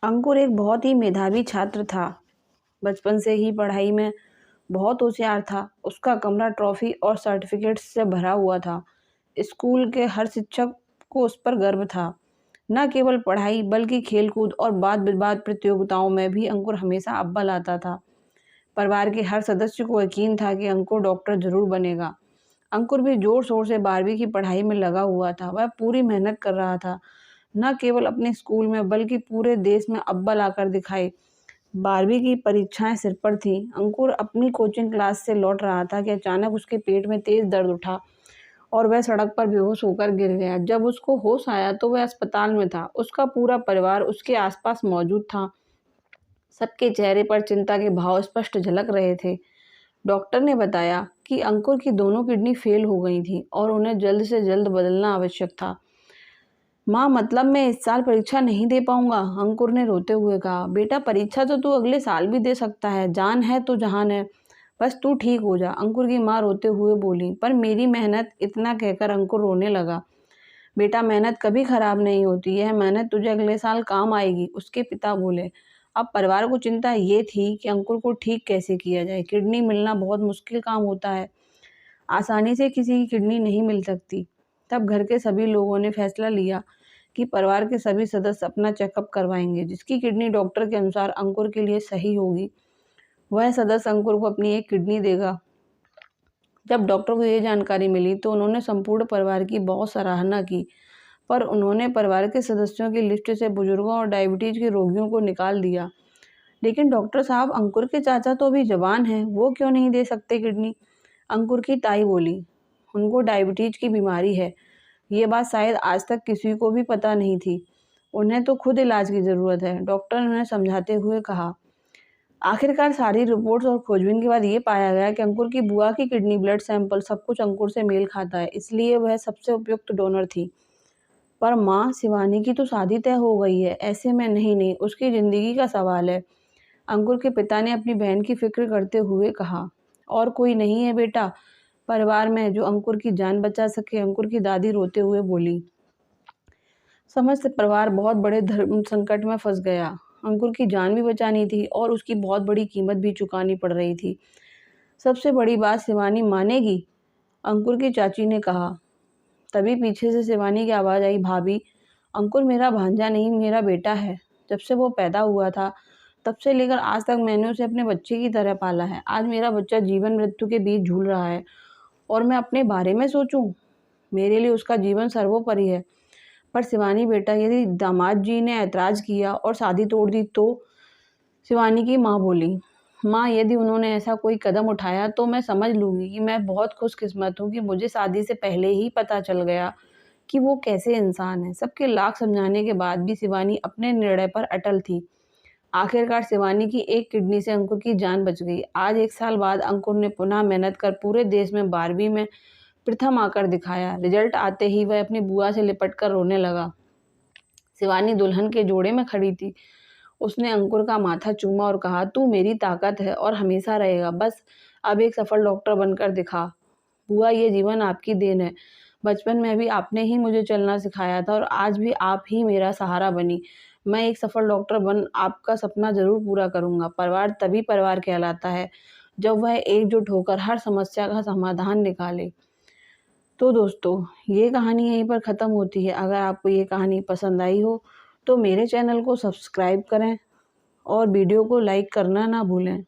अंकुर एक बहुत ही मेधावी छात्र था। बचपन से ही पढ़ाई में बहुत होशियार था। उसका कमरा ट्रॉफी और सर्टिफिकेट्स से भरा हुआ था। स्कूल के हर शिक्षक को उस पर गर्व था। न केवल पढ़ाई बल्कि खेलकूद और वाद विवाद प्रतियोगिताओं में भी अंकुर हमेशा अव्वल आता था। परिवार के हर सदस्य को यकीन था कि अंकुर डॉक्टर जरूर बनेगा। अंकुर भी जोर शोर से 12वीं की पढ़ाई में लगा हुआ था। वह पूरी मेहनत कर रहा था, न केवल अपने स्कूल में बल्कि पूरे देश में अव्वल आकर दिखाए। 12वीं की परीक्षाएं सिर पर थीं। अंकुर अपनी कोचिंग क्लास से लौट रहा था कि अचानक उसके पेट में तेज दर्द उठा और वह सड़क पर बेहोश होकर गिर गया। जब उसको होश आया तो वह अस्पताल में था। उसका पूरा परिवार उसके आसपास मौजूद था। सबके चेहरे पर चिंता के भाव स्पष्ट झलक रहे थे। डॉक्टर ने बताया कि अंकुर की दोनों किडनी फेल हो गई थी और उन्हें जल्द से जल्द बदलना आवश्यक था। माँ, मतलब मैं इस साल परीक्षा नहीं दे पाऊंगा, अंकुर ने रोते हुए कहा। बेटा, परीक्षा तो तू अगले साल भी दे सकता है। जान है तो जहान है। बस तू ठीक हो जा, अंकुर की माँ रोते हुए बोली। पर मेरी मेहनत, इतना कहकर अंकुर रोने लगा। बेटा, मेहनत कभी खराब नहीं होती। यह मेहनत तुझे अगले साल काम आएगी, उसके पिता बोले। अब परिवार को चिंता ये थी कि अंकुर को ठीक कैसे किया जाए। किडनी मिलना बहुत मुश्किल काम होता है। आसानी से किसी की किडनी नहीं मिल सकती। तब घर के सभी लोगों ने फैसला लिया कि परिवार के सभी सदस्य अपना चेकअप करवाएंगे। जिसकी किडनी डॉक्टर के अनुसार अंकुर के लिए सही होगी, वह सदस्य अंकुर को अपनी एक किडनी देगा। जब डॉक्टर को ये जानकारी मिली तो उन्होंने संपूर्ण परिवार की बहुत सराहना की, पर उन्होंने परिवार के सदस्यों की लिस्ट से बुजुर्गों और डायबिटीज के रोगियों को निकाल दिया। लेकिन डॉक्टर साहब, अंकुर के चाचा तो अभी जवान हैं, वो क्यों नहीं दे सकते किडनी? अंकुर की ताई बोली। उनको डायबिटीज की बीमारी है। ये बात शायद आज तक किसी को भी पता नहीं थी। उन्हें तो खुद इलाज की जरूरत है, डॉक्टर ने उन्हें समझाते हुए कहा। आखिरकार सारी रिपोर्ट्स और खोजबीन के बाद ये पाया गया कि अंकुर की बुआ की किडनी, ब्लड सैंपल सब कुछ अंकुर से मेल खाता है, इसलिए वह सबसे उपयुक्त डोनर थी। पर माँ, शिवानी की तो शादी तय हो गई है। ऐसे में नहीं नहीं, उसकी जिंदगी का सवाल है, अंकुर के पिता ने अपनी बहन की फिक्र करते हुए कहा। और कोई नहीं है बेटा परिवार में जो अंकुर की जान बचा सके, अंकुर की दादी रोते हुए बोली। समस्त परिवार बहुत बड़े धर्म संकट में फंस गया। अंकुर की जान भी बचानी थी और उसकी बहुत बड़ी कीमत भी चुकानी पड़ रही थी। सबसे बड़ी बात, शिवानी मानेगी? अंकुर की चाची ने कहा। तभी पीछे से शिवानी की आवाज़ आई, भाभी, अंकुर मेरा भांजा नहीं, मेरा बेटा है। जब से वो पैदा हुआ था तब से लेकर आज तक मैंने उसे अपने बच्चे की तरह पाला है। आज मेरा बच्चा जीवन मृत्यु के बीच झूल रहा है और मैं अपने बारे में सोचूं? मेरे लिए उसका जीवन सर्वोपरि है। पर शिवानी बेटा, यदि दामाद जी ने ऐतराज़ किया और शादी तोड़ दी तो? शिवानी की माँ बोली। माँ, यदि उन्होंने ऐसा कोई कदम उठाया तो मैं समझ लूँगी कि मैं बहुत खुशकिस्मत हूँ कि मुझे शादी से पहले ही पता चल गया कि वो कैसे इंसान है। सबके लाख समझाने के बाद भी शिवानी अपने निर्णय पर अटल थी। आखिरकार शिवानी की एक किडनी से अंकुर की जान बच गई। आज 1 साल बाद अंकुर ने पुनः मेहनत कर पूरे देश में 12वीं में प्रथम आकर दिखाया। रिजल्ट आते ही वह अपनी बुआ से लिपट कर रोने लगा। शिवानी दुल्हन के जोड़े में खड़ी थी। उसने अंकुर का माथा चूमा और कहा, तू मेरी ताकत है और हमेशा रहेगा। बस अब एक सफल डॉक्टर बनकर दिखा। बुआ, ये जीवन आपकी देन है। बचपन में भी आपने ही मुझे चलना सिखाया था और आज भी आप ही मेरा सहारा बनी। मैं एक सफल डॉक्टर बन आपका सपना जरूर पूरा करूंगा। परिवार तभी परिवार कहलाता है जब वह एकजुट होकर हर समस्या का समाधान निकाले। तो दोस्तों, ये कहानी यहीं पर ख़त्म होती है। अगर आपको ये कहानी पसंद आई हो तो मेरे चैनल को सब्सक्राइब करें और वीडियो को लाइक करना ना भूलें।